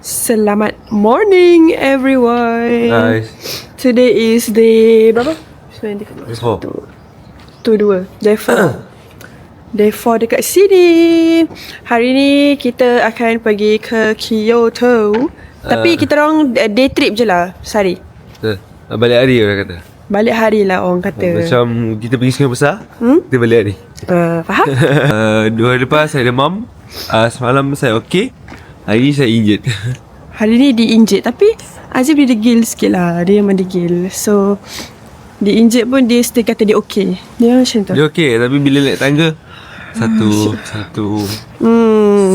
Selamat morning everyone. Nice. Today is day berapa? Day 4 Day 4 dekat sini. Hari ni kita akan pergi ke Kyoto. Tapi kita orang day trip je lah sehari. Balik hari orang kata. Balik hari lah orang kata. Macam kita pergi Sungai Besar, kita balik hari. Faham? 2 hari lepas saya demam. Semalam saya okey. Hari ni saya injet. Hari ni diinjet. Tapi Azim dia degil sikit lah. Dia memang degil. So diinjet pun dia still kata dia okey. Dia macam tu. Dia okey, tapi bila naik tangga Satu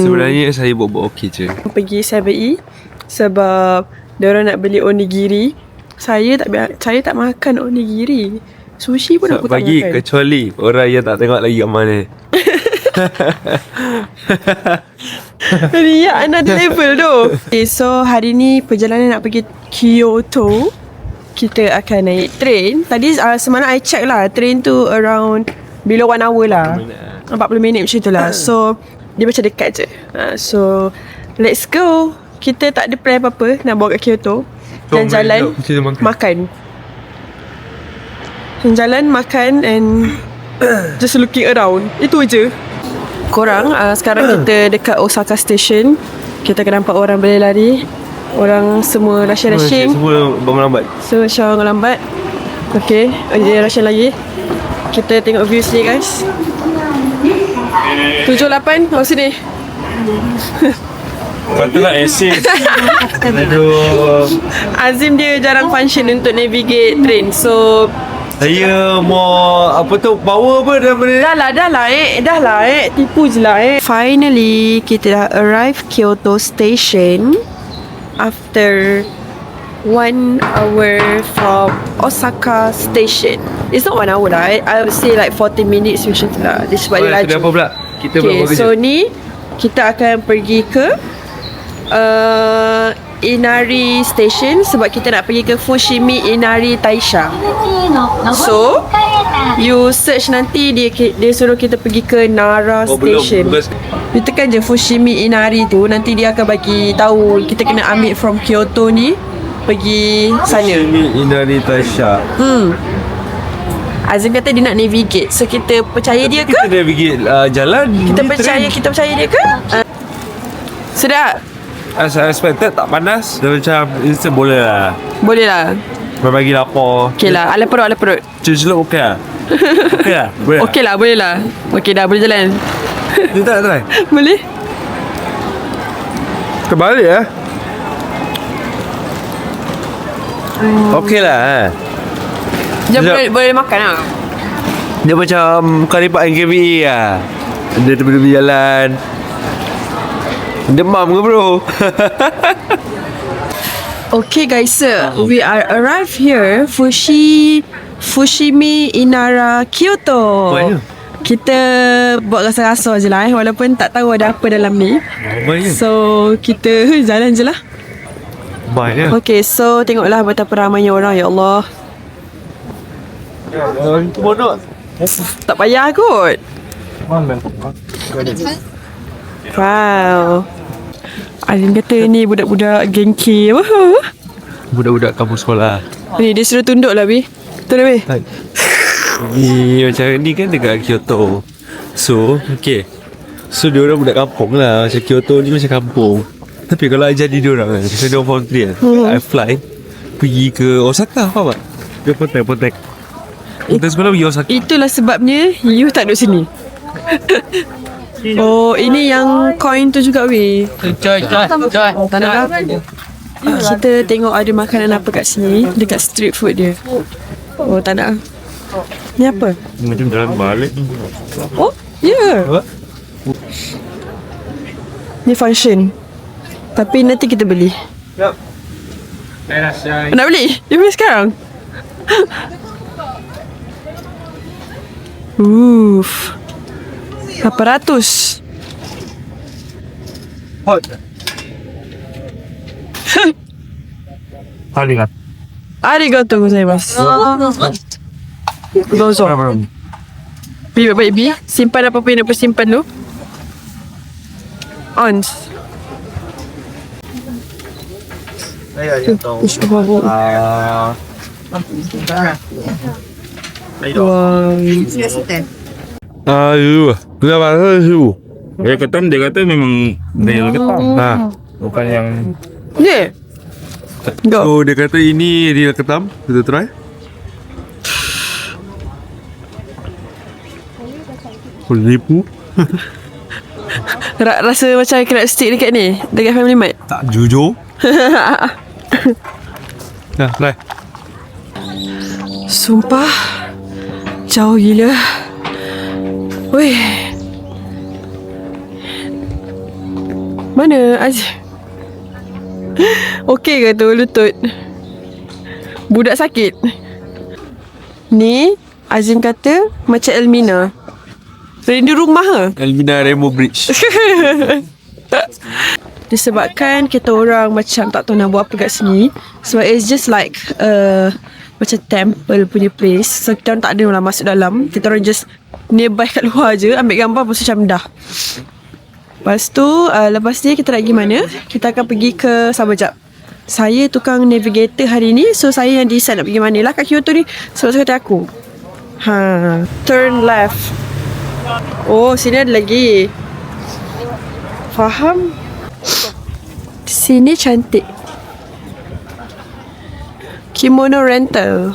sebenarnya saya buat okey je. Pergi 7E sebab diorang nak beli onigiri. Saya tak makan onigiri. Sushi pun aku tak Bagi makan. kecuali orang yang tak tengok lagi kat mana. Riak another level tu. Okay, so hari ni perjalanan nak pergi Kyoto. Kita akan naik train. Tadi semalam I check lah, train tu around below 1 hour lah, 40 minit macam tu lah. So dia macam dekat je. So let's go. Kita tak ada plan apa-apa nak bawa kat Kyoto. Jalan-jalan, makan. Jalan, makan and just looking around. Itu je. Korang sekarang kita dekat Osaka Station. Kita akan nampak orang berlari. Orang semua rushing. Semua bangun lambat. So macam orang lambat. Okay, dia rushing lagi. Kita tengok view sini guys. 7-8 oh sini. Patutlah essay. Aduh. Azim dia jarang function untuk navigate train. So Saya mau power apa dalam benda ni? Dah lah tipu je lah Finally kita dah arrive Kyoto Station after 1 hour from Osaka Station. It's not 1 hour lah. I would say like 40 minutes macam tu lah. Dia sebab dia laju. Kenapa pula? Kita Okay, buat so ni kita akan pergi ke Inari Station sebab kita nak pergi ke Fushimi Inari Taisha. So you search nanti dia suruh kita pergi ke Nara Station. You tekan je Fushimi Inari tu, nanti dia akan bagi tahu kita kena ambil from Kyoto ni pergi sana. Fushimi Inari Taisha. Azim kata dia nak navigate. So kita percaya dia ke? Kita navigate jalan. Kita percaya dia ke? Sudah. As I expected, tak panas. Dia macam instant boleh lah. Boleh lah. Berbagi lapar. Okay lah. Ala perut. Celup okey lah. Okey lah. Boleh Okey lah, boleh lah. Okey dah, boleh jalan. Dia tak try. Boleh? Terbalik lah. Okey lah. Dia Sekejap. boleh makan lah. Dia macam karipat NKVE lah. Dia tepi-tepi jalan. Demam ke bro? Okay guys, we are arrived here Fushimi Inara Kyoto. Banyak. Kita buat rasa-rasa je lah walaupun tak tahu ada apa dalam ni. Banyak. So kita jalan je lah. Banyak. Okay, so tengoklah betapa ramainya orang. Ya Allah, Itu bodoh. tak payah kot. Wow, Azim kata ni budak-budak Genki apa? Budak-budak kampus sekolah. Ni dia suruh tunduk lah Bi. Tu dah Bi. Ni macam ni kan dekat Kyoto. So, okay. So, dia orang budak kampung lah. Macam Kyoto ni macam kampung. Tapi kalau I jadi dia orang kan, macam dia orang form 3 kan, I fly pergi ke Osaka, faham tak? Dia potek. Kita sekolah pergi Osaka. Itulah sebabnya you tak duduk sini. Oh, ini yang coin tu juga weh. Joy. Tak nak lah. Kita tengok ada makanan apa kat sini dekat street food dia. Oh, tak nak. Ni apa? Macam jalan balik. Oh, ya. Apa? Ni function. Tapi nanti kita beli. Yap. Nak beli? You beli sekarang? Uff, 800. Hot. Arigatou gozaimasu. Dozo. Bi baik Bi, simpan apa-apa yang nak simpan tu. On. Aduh, kenapa tu? Dia ketam, dia kata memang real ketam. Bukan yang Ni. Go. Oh, dia kata ini real ketam. Kita try. Penipu. Rasa macam kena stick dekat ni, dekat Family Mart. Tak jujur. Nah, try. Sumpah jauh gila. Weh. Mana Azim? Okey ke tu lutut? Budak sakit. Ni Azim kata macam Elmina. Rindu rumah ke? Elmina Rainbow Bridge. Disebabkan kita orang macam tak tahu nak buat apa kat sini. Sebab it's just like macam temple punya place. So kita orang tak ada lah masuk dalam. Kita orang just nearby kat luar je, ambil gambar lepas tu macam dah. Lepas tu lepas ni kita nak pergi mana? Kita akan pergi ke sabar jap. Saya tukang navigator hari ni, so saya yang decide nak pergi mana lah kat Kyoto ni. Sebab kata aku turn left. Oh, sini ada lagi. Faham? Sini cantik. Kimono rental.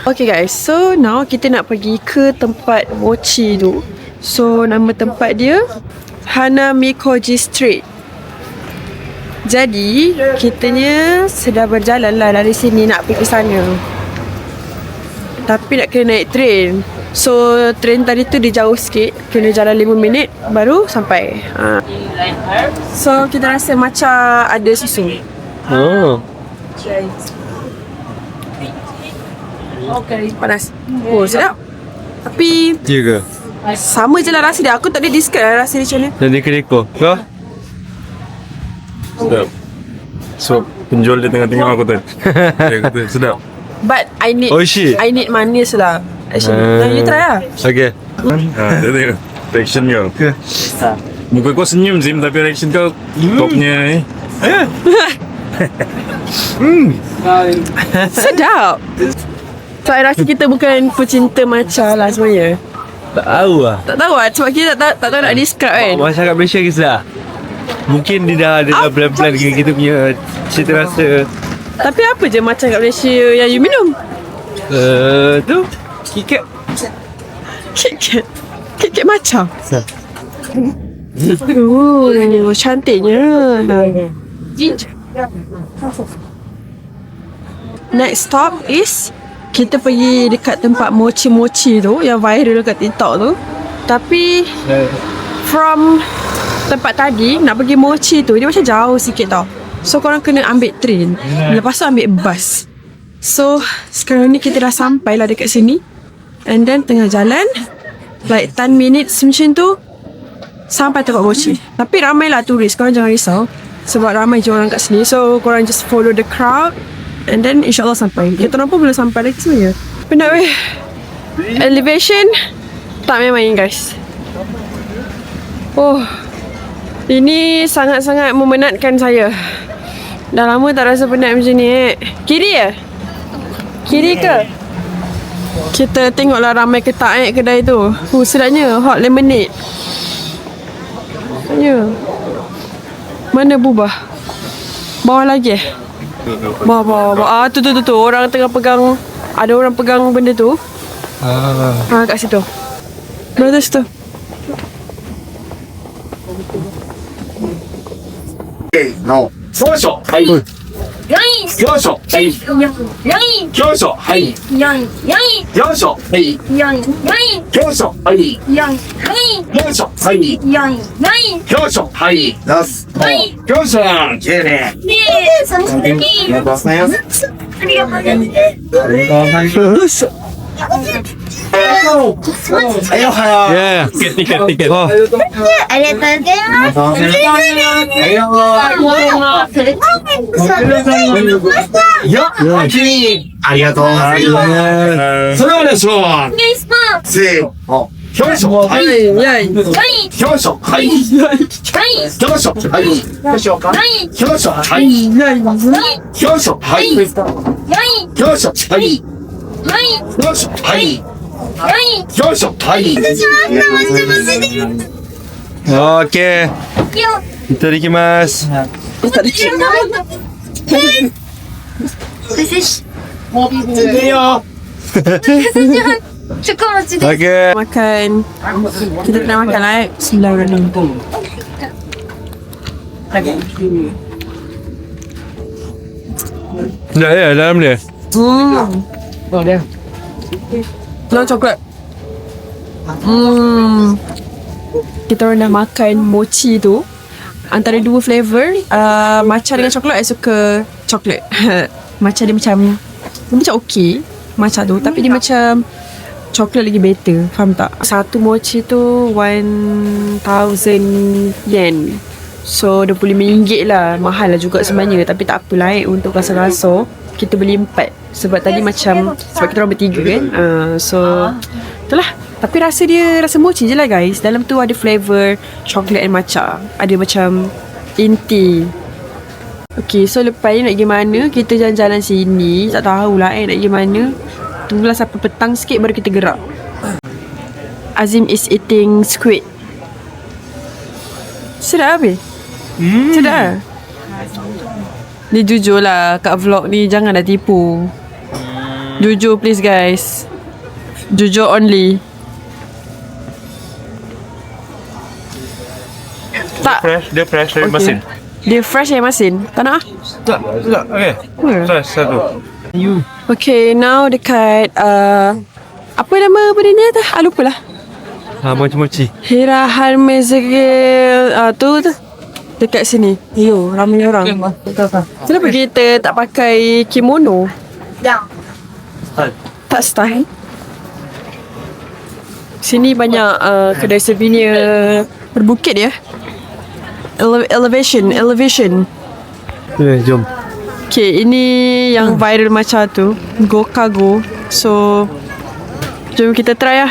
Okay guys, so now kita nak pergi ke tempat mochi tu. So nama tempat dia Hanamikoji Street. Jadi kitanya sedang berjalan lah dari sini nak pergi sana. Tapi nak kena naik train. So train tadi tu dia jauh sikit, kena jalan 5 minit baru sampai. So kita rasa macam ada susu. Oh. Panas. Oh sedap. Tapi Ya ke? sama je lah rasa dia. Aku tak boleh describe lah rasa dia macam mana. Dan dia kena ekor. Kau? sedap. So penjual dia tengah tengok aku tadi. Dia kata sedap. But I need Oishi. I need manis lah. Actually you try lah. Okay. Dia tengok reaction kau. Muka kau senyum Zim, tapi reaction kau topnya Sedap. So I rasa kita bukan pecinta matcha lah sebenarnya. Tak tahu lah. Tak tahu lah. Sebab kita tak tahu nak describe kan. Masyarakat Malaysia kisah. Mungkin dia dah ada pelan-pelan dengan kita punya cita rasa. Tapi apa je macam kat Malaysia yang you minum? Tu KitKat. Kek matcha. Cantiknya. Next stop is kita pergi dekat tempat mochi-mochi tu yang viral dekat TikTok tu. Tapi from tempat tadi nak pergi mochi tu dia macam jauh sikit tau. So korang kena ambil train, lepas tu ambil bus. So sekarang ni kita dah sampai lah dekat sini. And then tengah jalan like 10 minutes macam tu sampai tempat mochi. Tapi ramai lah turis, korang jangan risau. Sebab ramai je orang kat sini. So korang just follow the crowd. And then insyaAllah sampai. Kita orang pun boleh sampai lagi sebenarnya. Penat weh. Elevation tak main-main guys. Oh, ini sangat-sangat memenatkan saya. Dah lama tak rasa penat macam ni. Kiri ya? Kiri ke? Kita tengoklah ramai ke tak kedai tu. Sedapnya hot lemonade. Ya. Mana bubah? Bawah lagi Bawah. Tu. Orang tengah pegang. Ada orang pegang benda tu. Kat situ. Mana situ? No. よいしょはいよいしょはいよいしょはいよいしょはいよいしょはいよいしょはいよいしょはい出すはいよいしょきれいねありがとうございますありがとうございますはいおはよう Yeah. tiket. Oh. ありがとうございますよ君ありがとうございますそれはでしょうせーのよいしょはいYay. よいしょはいよいしょはいよいしょはいよいしょはいよいしょはいよいしょはいよいしょはいよいしょはい Okey. Kita dikimas. Cukup macam tu. Okey. Makan. Kita tengah makan lah. Bismillahirrahmanirrahim. Dah ya dalam dia. Telur coklat. Kita orang dah makan mochi tu. Antara dua flavour, matcha dengan coklat, I suka coklat. Matcha dia macam okey matcha tu, tapi dia macam coklat lagi better. Faham tak? Satu mochi tu 1,000 yen. So RM25 lah. Mahal lah juga sebenarnya, tapi tak apalah untuk rasa-rasa kita beli 4. Sebab tadi macam sebab kita orang bertiga kan. So itulah. Tapi rasa dia rasa mochi je lah guys. Dalam tu ada flavour chocolate and matcha. Ada macam inti. Okay, so lepas ni nak pergi mana? Kita jalan-jalan sini. Tak tahulah nak pergi mana. Tunggulah sampai petang sikit baru kita gerak. Azim is eating squid. Sedap habis? Sedap lah. Ni jujur lah kat vlog ni, janganlah tipu. Jujur please guys. Jujur only. Tak. Dia fresh dari mesin. Dia fresh dari mesin. Tak nak? Tak. Okey. Fresh satu. Okay, now dekat apa nama benda ni tu? Lupa lah. Mochi-mochi. Hira Harmezegel tu dekat sini. Yo, ramai orang. Kenapa kita tak pakai kimono? Tak style. Sini banyak kedai souvenir berbukit ya. Elevation. Jom. Okay, ini yang viral macam tu, Gokago. So jom kita try lah.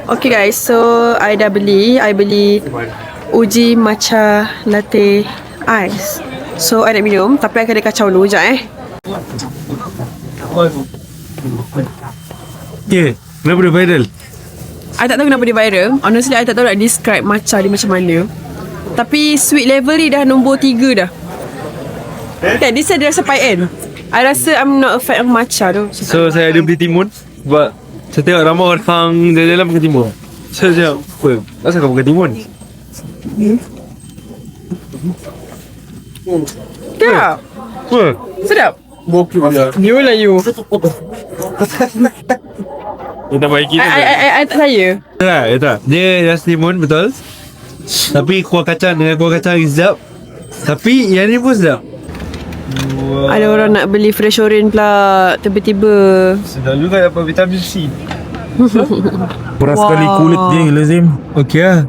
Okay guys, so I beli uji matcha latte ice. So I nak minum, tapi I kena kacau dulu sekejap Okay, kenapa dia viral? I tak tahu kenapa dia viral. Honestly, I tak tahu nak describe matcha dia macam mana. Tapi sweet level ni dah nombor 3 dah. Okay, this dia rasa pahit kan? I rasa I'm not a fan of matcha tu. So saya ada beli timun sebab saya tengok ramai orang jalan-jalan pakai timun. Saya cakap, apa? Asal kau pakai timun? Sedap. Apa? Sedap. You lah you. Dia tak baik kita. I tak saya. Tak. Dia rasa timun betul. Tapi kuah kacang dengan kuah kacang sedap. Tapi yang ni pun sedap. Ada orang nak beli fresh orange pula. Tiba-tiba Sedap juga dapat vitamin C. Peras sekali kulit dia Lazim. Okey lah.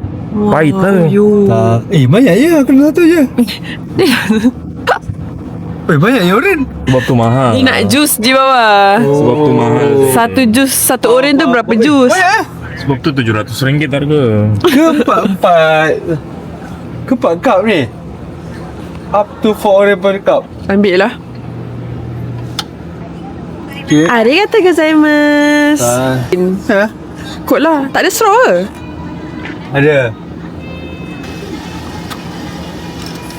Pahit lah tu. Banyak je. Aku nak satu je. Banyak je oren. Sebab tu mahal. Ni nak jus di bawah. Sebab tu mahal. Satu jus, satu orange tu berapa jus? Sebab tu RM700 harga. Keempat cup ni. Up to 4 oren per cup. Ambil lah. Okay. Arigatou gozaimasu. Kot lah. Tak ada straw ke? Ada.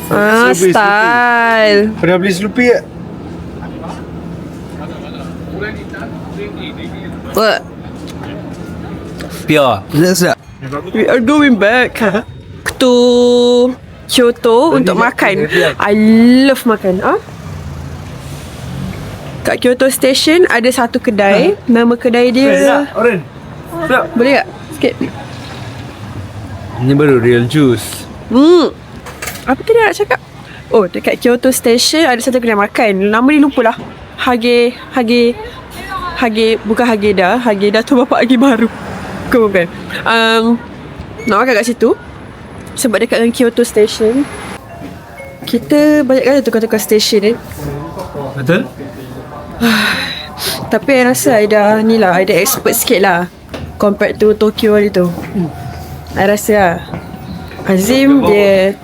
Sloopy, style. Pernah beli Sloopy tak? What? Pure. Sedap. We are going back to Kyoto untuk makan. I love makan. Kat Kyoto Station ada satu kedai. Nama kedai dia Oren. Sedap. boleh tak? Sikit. Ini baru real juice. Apa tadi nak cakap? Oh, dekat Kyoto Station ada satu kedai makan. Nama dia lupa lah. bukan Hageda tu bapak lagi baru. Bukan. Nak makan kat situ sebab dekat dengan Kyoto Station. Kita banyak kali tukar-tukar station Betul? Tapi I rasa I dah expert sikit lah compared to Tokyo hari tu. I rasa lah Azim dia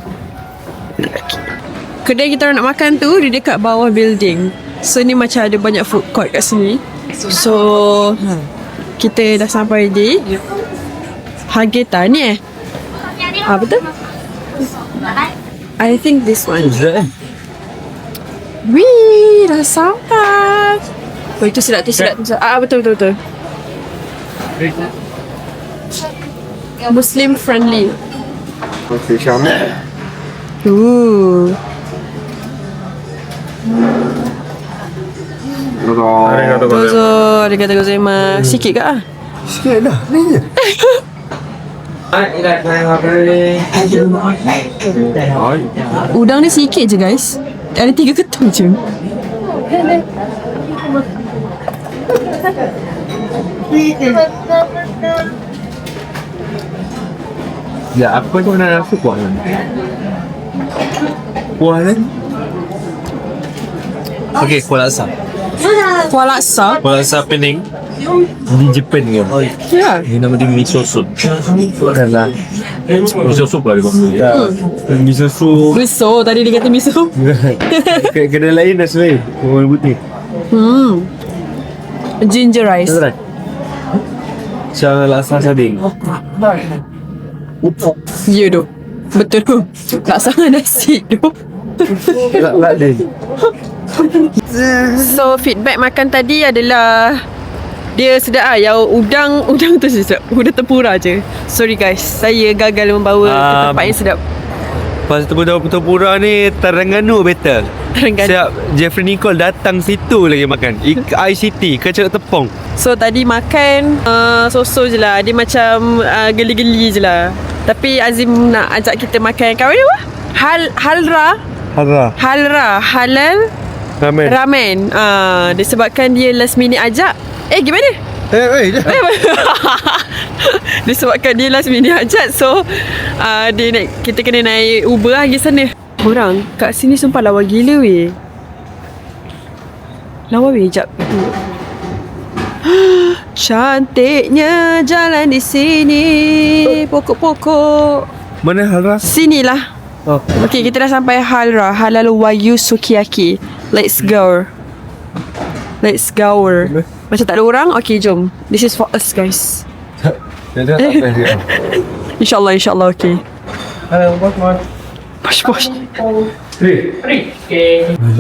kedai kita orang nak makan tu dia dekat bawah building. So ni macam ada banyak food court kat sini. So kita dah sampai di Hageta ni betul? I think this one. Wih, dah sampai. Oh, itu sedap. Betul. Muslim friendly. Arigatou gozaimasu. Sikit ke ah? Sikit dah. Ni je. Udang ni sikit je guys. Ada 3 ketul je. Ya, apa kau nak rasa kuah kan? Kuah kan? Okay, kuah laksa. Kuah laksa. Kuah laksa Penang di Jepun kan? Ya. Ini nama dia miso soup. Bukanlah. Miso soup lah dia kata. Miso soup. Miso, tadi dia kata miso. Kedai lain dah selai. Orang putih. Ginger rice. Macam laksa sarding. Ya tu. Betul tu. Laksa nasi tu. Lak dia. So feedback makan tadi adalah dia sedap lah. Yang udang tu sedap. Udang tempura je. Sorry guys, saya gagal membawa ke tempat yang sedap. Pas tempura ni Terengganu better. Terengganu. Siap Jeffrey Nicole datang situ lagi makan ICT Kecil Tepong. So tadi makan so-so je lah. Dia macam geli-geli je lah. Tapi Azim nak ajak kita makan kat mana? Halal Ramen. Disebabkan dia last minute ajak. Gimana? Disebabkan dia last minute ajak. So kita kena naik Uber lah pergi sana. Orang kat sini sumpah lawa gila weh. Lawa weh. Sekejap. Cantiknya jalan di sini. Pokok-pokok. Mana Halra? Sinilah. Okay, kita dah sampai Halal Wagyu Sukiyaki. Let's go. Macam tak ada orang. Okay, jom. This is for us guys. InsyaAllah okay. Posh.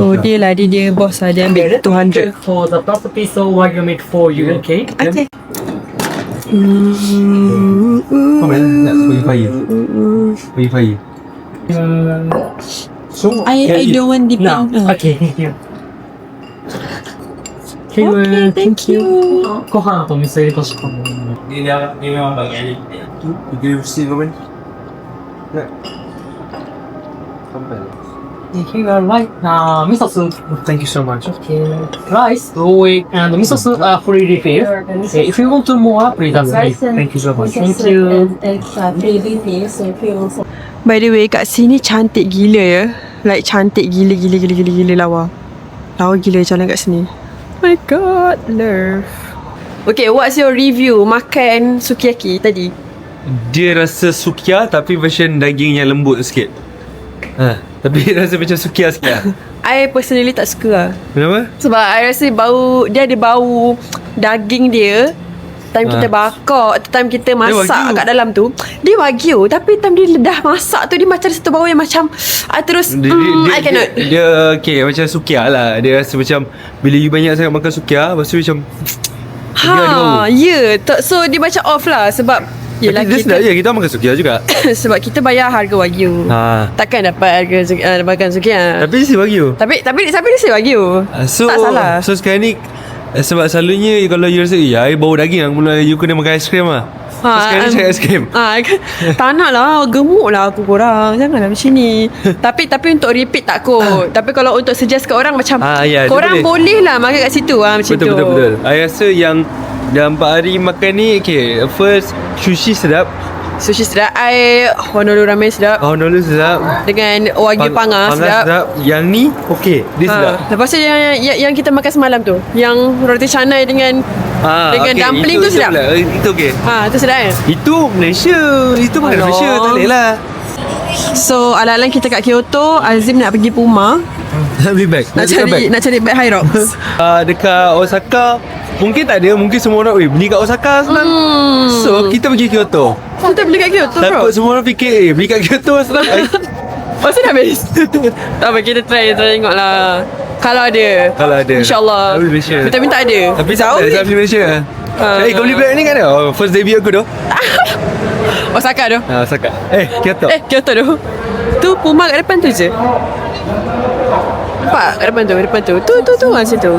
Oh dia lah. Dia boss lah. Dia ambil 200 for the property, so Wagyu made for you, okay? Okay. Kau mana nak bagi fire? I don't want dip. No, okay, thank you. Okay, thank you. ご飯と味噌入れとしかも。 Dia memang bagi Dia mesti kau mana? Sampai lah. Here are right. Miso soup. Thank you so much. Okay. Rice, Roe, and miso soup are free refill. Okay, if you want to more, please ask me. Thank you so much. Thank you. By the way, kat sini cantik gila ya. Like cantik gila lawa. Lawa gila jalan kat sini. Oh my god, love. Okay, what's your review makan sukiyaki tadi? Dia rasa sukia tapi version dagingnya lembut sikit. Tapi rasa macam sukia sikit lah. I personally tak suka lah. Kenapa? Sebab I rasa dia ada bau daging dia. Time kita bakar, time kita masak kat dalam tu, dia wagyu. Tapi time dia dah masak tu, dia macam satu bau yang macam I terus I cannot. Dia okay macam sukia lah. Dia rasa macam bila you banyak sangat makan sukia, lepas tu macam So dia macam off lah. Sebab yelah, tapi dia sedap je. Kita makan sukia juga. sebab kita bayar harga wagyu. Takkan dapat harga makan sukia. Tapi dia si wagyu. Tapi dia si wagyu. Tak salah. So sekarang ni sebab selalunya kalau you rasa I bau daging, mula you kena makan aiskrim lah. Sekarang ni cakap scam. Tak nak lah, gemuk lah aku korang. Janganlah macam ni. Tapi untuk repeat tak kot. Tapi kalau untuk suggest kat orang macam ya, korang boleh lah makan kat situ macam tu. Betul. I rasa yang dalam 4 hari makan ni, okay, first sushi sedap, Sushi sedap. Honolulu ramen sedap. Honolulu sedap, Dengan wagyu panggang sedap. Yang ni okay, dia sedap. Lepas tu yang kita makan semalam tu, yang roti canai dengan dumpling tu sedap. Itu okay. Tu sedap kan? Itu Malaysia. Itu makan Alah. Malaysia, tak boleh lah. So alang-alang kita kat Kyoto, Azim nak pergi Puma. Nak beli bag. Nak cari bag High Rocks. Dekat Osaka mungkin tak ada. Mungkin semua orang beli kat Osaka senang. So kita pergi Kyoto. Kita beli kat Kyoto bro. Takut semua orang fikir beli kat Kyoto senang. Masa dah habis. Tak apa, kita try tengok lah. Kalau ada InsyaAllah Beli Malaysia. kita minta ada. Tapi tak ada saya beli Malaysia. Kau beli bag ni kan ada? First debut aku tu. Osaka tu. Osaka. Kyoto. Kyoto tu. Tu Puma kat depan tu je. Nampak kat depan tu. Tu kat situ.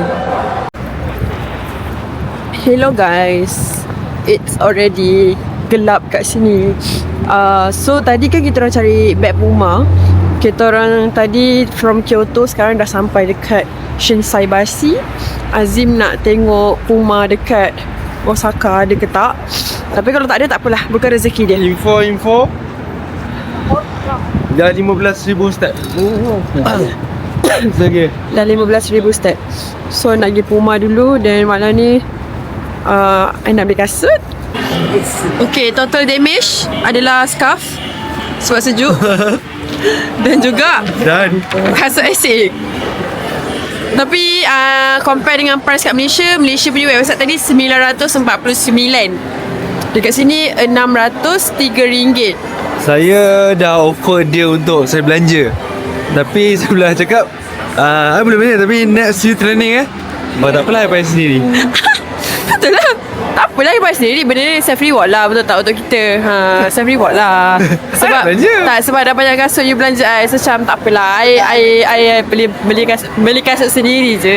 Hello guys. It's already gelap kat sini. So tadi kan kita orang cari bag Puma. Kita orang tadi from Kyoto, sekarang dah sampai dekat Shinsaibashi. Azim nak tengok Puma dekat Osaka ada ke tak. Tapi kalau tak ada tak apalah, bukan rezeki dia. Info dah 15,000 step. Okay. Dah 15,000 step. So nak pergi Puma dulu. Dan malam ni I nak beli kasut. Okay, total damage adalah scarf sebab sejuk. Dan juga kasut esik. Tapi compare dengan price kat Malaysia punya website tadi 949. Dekat sini RM603. Saya dah offer dia untuk saya belanja. Tapi sebelah cakap I boleh belanja tapi next year training tak apalah, I bayar sendiri. Betul lah. Tak apalah, I bayar sendiri. Benda ni self reward lah. Betul tak untuk kita? Self reward lah. Sebab dah banyak kasut you belanja I. So macam tak apalah, I beli kasut sendiri je.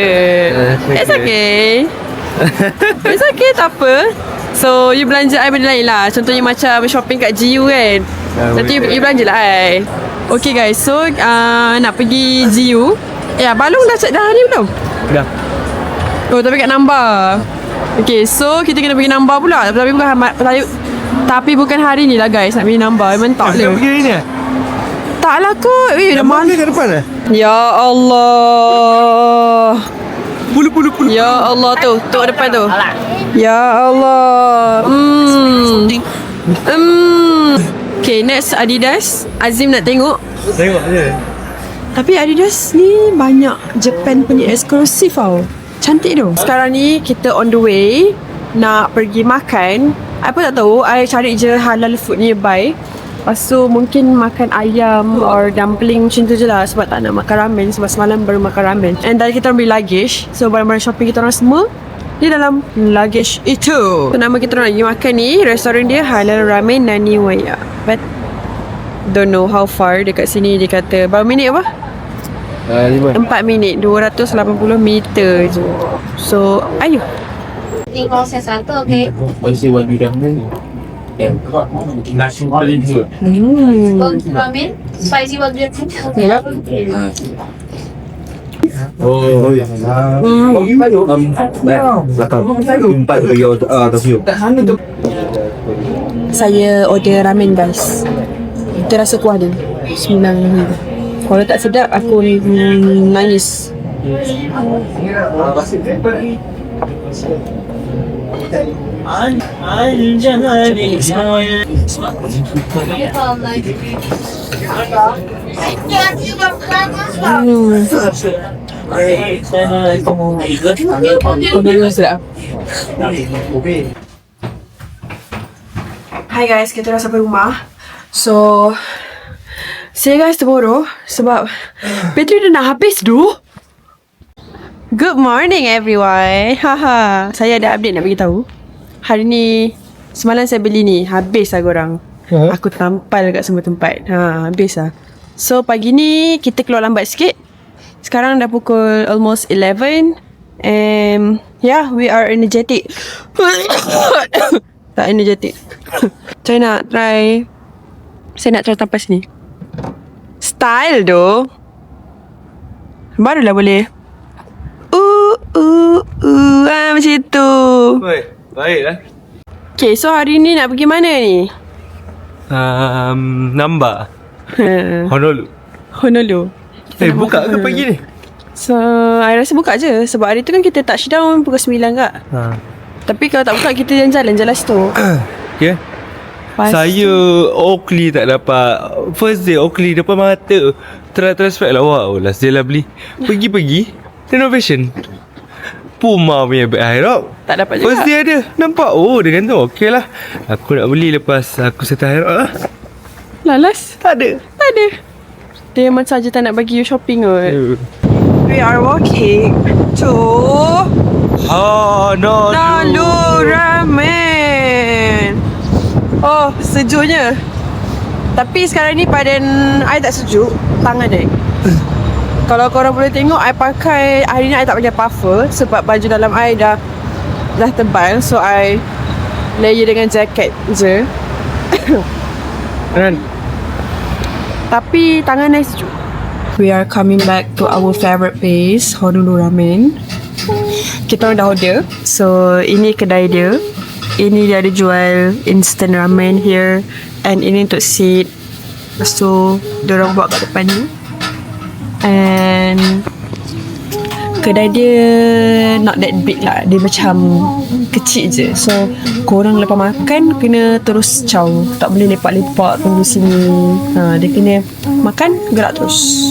It's okay. It's okay, tak apa. So you belanja I benda lain lah. Contohnya macam shopping kat GU kan. Nanti you belanja lah I. Okay guys, so nak pergi GU. Balong dah ni belum? Dah. Oh, tapi kat Namba. Okay, so kita kena pergi Namba pula. Tapi bukan hari ni lah guys nak pergi Namba. Memang tak boleh. Nak pergi hari ni Tak lah kot. Dah malam kat depan Ya Allah. Pulu. Ya Allah tu depan tu. Ya Allah. Okay, next Adidas. Azim nak tengok. Tengok je. Tapi Adidas ni banyak Japan punya eksklusif tau. Cantik tu. Sekarang ni kita on the way nak pergi makan. I pun tak tahu. I cari je halal food nearby. Lepas tu mungkin makan ayam or dumpling macam tu je lah. Sebab tak nak makan ramen. Sebab semalam baru makan ramen. And tadi kita orang beli luggage. So barang-barang shopping kita orang semua di dalam luggage itu. So nama kita orang lagi makan ni, restoran dia Halal Ramen Naniwaya. But don't know how far dekat sini. Dia kata berapa minit apa? 4 minit, 280 meter je. So ayo. Tinggal saya satu, okay. Ramen, spicy wagyu. Saya order ramen guys. Kita rasa kuah dia. Bismillahirrahmanirrahim. Kalau tak sedap aku nangis. Hi guys, kita dah sampai rumah. So see you guys tomorrow. Sebab bateri dah nak habis tu. Good morning everyone. Haha. Saya ada update nak beritahu. Hari ni semalam saya beli ni, habis lah korang. Aku tampal kat semua tempat. Habis lah. So pagi ni kita keluar lambat sikit. Sekarang dah pukul almost 11. And yeah, we are energetic. Tak energetic. Saya nak try tapas ni. Style tu barulah boleh. Macam tu. Baik lah. Okay, so hari ni nak pergi mana ni? Nambah Honolulu. Honolulu. Buka ke pagi ni? So, I rasa buka je. Sebab hari tu kan kita touchdown pukul 9 kak. Tapi kalau tak buka, kita jalan situ. Okay. Saya Oakley tak dapat. First day Oakley depan mata. Transfer lah. Wow, last day lah beli. Pergi renovation. Puma punya bag high rock. Tak dapat juga. First day ada. Nampak. Oh, dia kata okay lah. Aku nak beli lepas aku settle high rock lah. Lalas? Tak ada. Dia memang saja tak nak bagi you shopping kot. We are walking to Honolulu Ramen. Oh, sejuknya. Tapi sekarang ni badan I tak sejuk. Tangan I. Kalau korang boleh tengok, I pakai, hari ni I tak pakai puffer sebab baju dalam I dah tebal. So I layer dengan jaket je. Kan? Tapi tangan I sejuk. We are coming back to our favourite place, Honolulu Ramen. Kita orang dah order. So ini kedai dia. Ini dia ada jual instant ramen here. And ini untuk seat. Lepas tu diorang buat kat depan ni. And kedai dia not that big lah. Dia macam kecil je. So korang lepas makan kena terus caw. Tak boleh lepak-lepak tunggu sini. Dia kena makan gerak terus.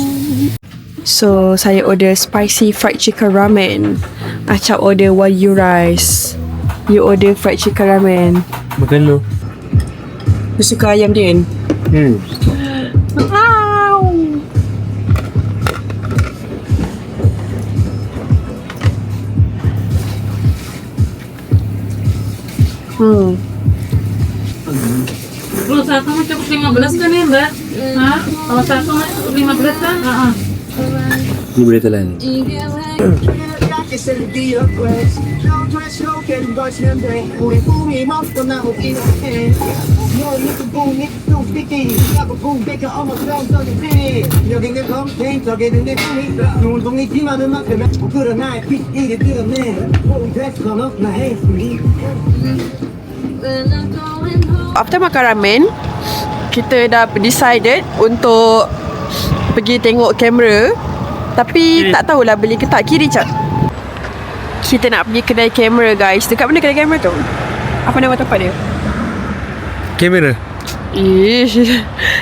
So saya order spicy fried chicken ramen. Acap order wagyu rice. You order fried chicken ramen. Makan lu. You suka ayam dia kan? Kalau satu mah cukup 15 kan ya mbak? Hah? Kalau satu mah cukup 15 kan? Ni boleh telan. After makan ramen, kita dah decided untuk pergi tengok kamera. Tapi tak tahulah beli ke tak. Kiri cap. Kita nak pergi kedai kamera guys. Dekat mana kedai kamera tu? Apa nama tempat dia? Kamera. Ish.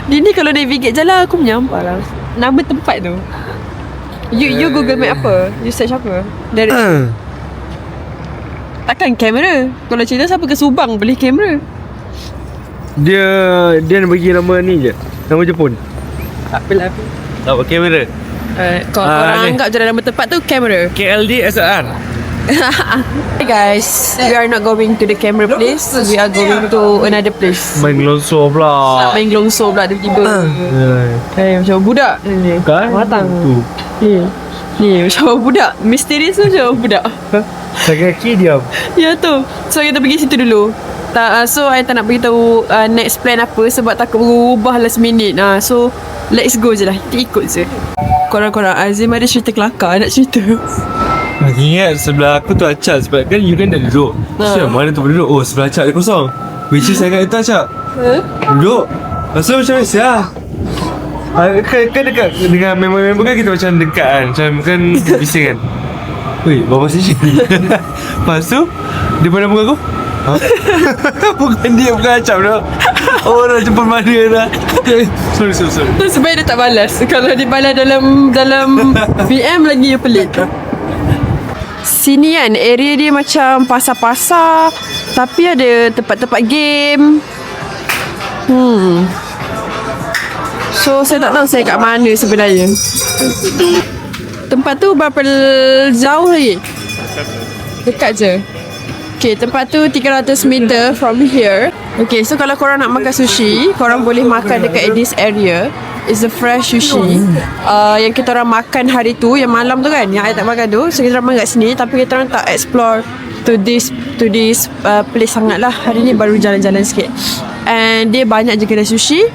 Dia ni kalau navigate jalan aku menyampah lah. Nama tempat tu. You Google Map apa? You search apa? Dari takkan kamera. Kalau cerita siapa ke Subang beli kamera? Dia nak bagi nama ni je. Nama Jepun. Tak apalah. Tak apa kamera. Kalau korang anggap je nama tempat tu kamera. KLD SR. Hey guys, we are not going to the camera place. We are going to another place. Main gelonsor pula. Main gelonsor pula tiba-tiba. Macam budak ni. Kan? Matang. Tu. Ni macam budak. Misterius tu macam budak. Kaki diam. Ya tu. So kita pergi situ dulu. So I tak nak beritahu next plan apa sebab takut berubah last minute. So let's go je lah. Kita ikut je. Korang-korang, Azim ada cerita kelakar nak cerita. Aku ingat sebelah aku tu Acap. Sebab kan you kan dah duduk. So mana tu duduk? Oh sebelah Acap dia kosong. Which is saya kat itu Acap. Duduk. Lepas tu macam biasa lah. Kan dekat dengan member-member kan kita macam dekat kan. Macam kan bising kan. Weh, berapa sesi? Lepas tu dia pandang muka aku. Bukan dia, bukan Acap dah. Orang Jepun mana dah. Sorry. Tu sebab dia tak balas. Kalau dia balas dalam PM lagi dia pelik. Sini kan area dia macam pasar-pasar. Tapi ada tempat-tempat game. So saya tak tahu saya kat mana sebenarnya. Tempat tu berapa jauh lagi? Dekat je. Okay, tempat tu 300 meter from here. Okay, so kalau korang nak makan sushi, korang boleh makan dekat this area. It's a fresh sushi. Yang kita orang makan hari tu, yang malam tu kan, yang I tak makan tu. So kita orang makan kat sini, tapi kita orang tak explore to this place sangat lah. Hari ni baru jalan-jalan sikit. And dia banyak je kedai sushi.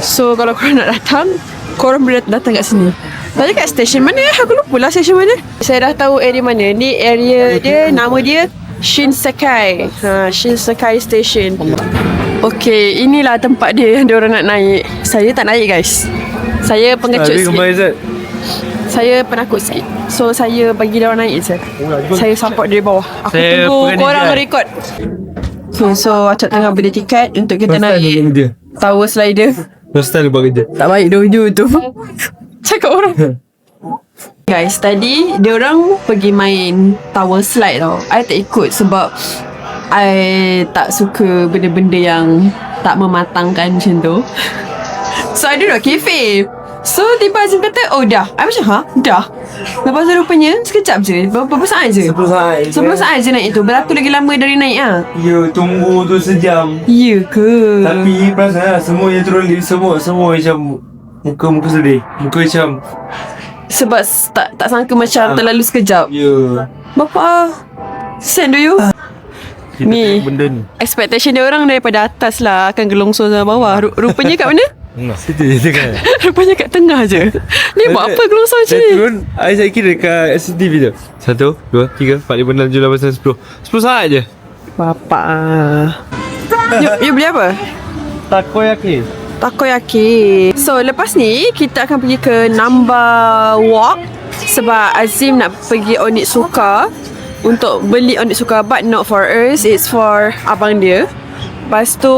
So kalau korang nak datang, korang boleh datang kat sini. Tadi kat stesen mana? Aku lupa lah stesen mana. Saya dah tahu area mana. Ni area dia, nama dia Shinsekai. Shinsekai Station. Okay, inilah tempat dia yang diorang nak naik. Saya tak naik guys. Saya pengecut sikit. Saya penakut sikit. So saya bagi dia orang naik je. Saya support dari bawah. Aku Saya tunggu pengen korang dia. rekod. Okay, so Acap tengah beli tiket untuk kita naik dia. tower slider. First time buat kerja. Tak baik dojo tu. Cakap orang. Guys, tadi dia orang pergi main tower slide tau. I tak ikut sebab I tak suka benda-benda yang tak mematangkan macam tu. So I duduk kafe. So tiba Azim kata, oh dah. I macam, dah. Lepas tu rupanya sekejap je. Berapa saat je? 10 saat je naik tu. Beratus lagi lama dari naik lah. Ya, tunggu tu sejam. Ya ke? Tapi perasan lah, semua yang turun lift, semua macam muka sedih. Muka macam Sebab tak sangka macam terlalu sekejap. ya. Bapa, send do you? Kita Ni. tengok benda ni. Expectation dia orang daripada atas lah akan gelongsor sama bawah. Rupanya kat mana? Situ je kan. Rupanya kat tengah je. Ni buat apa gelongsor macam Saya ni? turun, saya kira dekat CCTV tu. 1, 2, 3, 4, 5, 6, 7, 8, 9, 10. 10 saat je. Bapa. You beli apa? Takoyaki. Takoyaki. So lepas ni kita akan pergi ke Namba Walk sebab Azim nak pergi Onitsuka untuk beli Onitsuka, but not for us, it's for abang dia. Lepas tu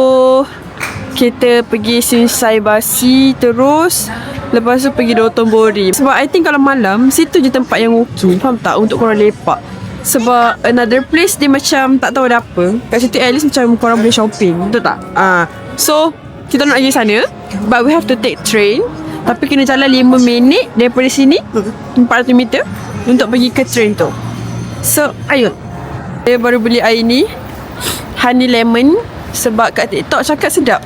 kita pergi Shinsaibashi terus. Lepas tu pergi Dotonbori. Sebab I think kalau malam situ je tempat yang okay, faham tak, untuk korang lepak. Sebab another place dia macam tak tahu ada apa. Kat situ at least macam korang boleh shopping, betul tak? So kita nak pergi sana, but we have to take train. Tapi kena jalan 5 minit daripada sini, 400 meter, untuk pergi ke train tu. So ayo. Saya baru beli air ni, honey lemon, sebab kat TikTok cakap sedap.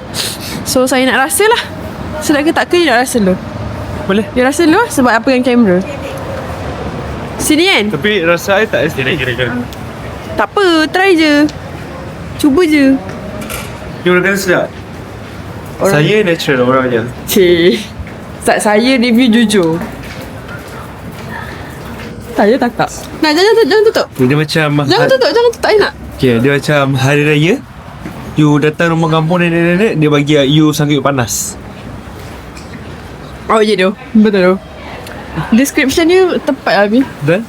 So saya nak rasa lah, sedap ke tak ke, dia nak rasa dulu. Boleh. Dia rasa dulu sebab apa yang kamera. Sini kan? Tapi rasa saya tak estimate. Tak apa, try je. Cuba je. Dia orang kata sedap. Saya natural orangnya. Cik, saya review jujur. Saya tak. Nah, jangan tutup. Dia macam Jangan tutup, tak nak. Okay, dia macam hari raya. You datang rumah kampung nenek-nenek, dia bagi you sangat panas. Oh, ya tu. Betul tu. Description ni tepat lah, Abi.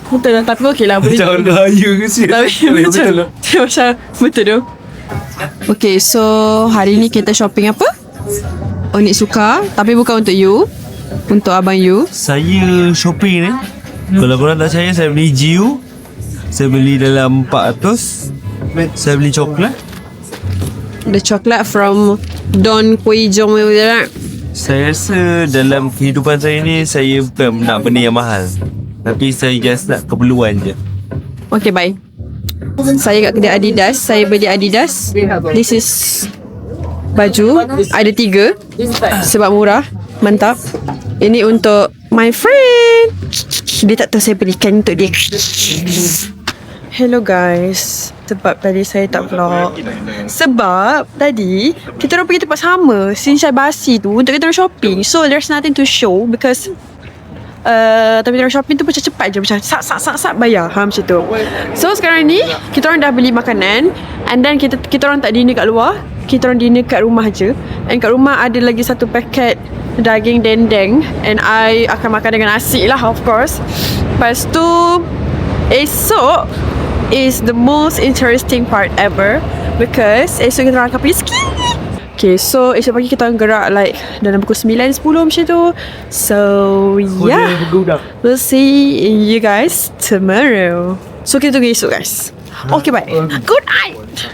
Betul lah, tapi okey lah. Boleh. Macam raya ke sih? Tapi betul lah. Macam betul tu. Okay, so hari ni kita shopping apa? Onitsuka, tapi bukan untuk you, untuk abang you. Saya shopping ni, kalau korang tak percaya, saya beli GU. Saya beli dalam 400. Saya beli coklat. The chocolate from Don Kuijong. Saya rasa dalam kehidupan saya ni, saya bukan nak benda yang mahal, tapi saya just nak keperluan je. Okay, bye. Saya kat kedai Adidas. Saya beli Adidas. This is baju. Ada 3 sebab murah. Mantap. Ini untuk my friend. Dia tak tahu saya belikan untuk dia. Hello guys. Sebab tadi saya tak vlog. Sebab tadi kita orang pergi tempat sama, Shinsaibashi tu, untuk kita orang shopping. So there's nothing to show because tapi kita orang shopping tu macam cepat je, macam sak bayar macam tu. So sekarang ni kita orang dah beli makanan, and then kita orang tak dinner kat luar, kita orang dinner kat rumah je. And kat rumah ada lagi 1 paket daging dendeng, and I akan makan dengan nasi lah, of course. Lepas tu esok is the most interesting part ever because esok kita orang akan pergi ski. Okay, so esok pagi kita orang gerak like dalam pukul 9-10 macam tu. So yeah, we'll see you guys tomorrow. So kita tunggu esok guys. Okay, bye. Good night.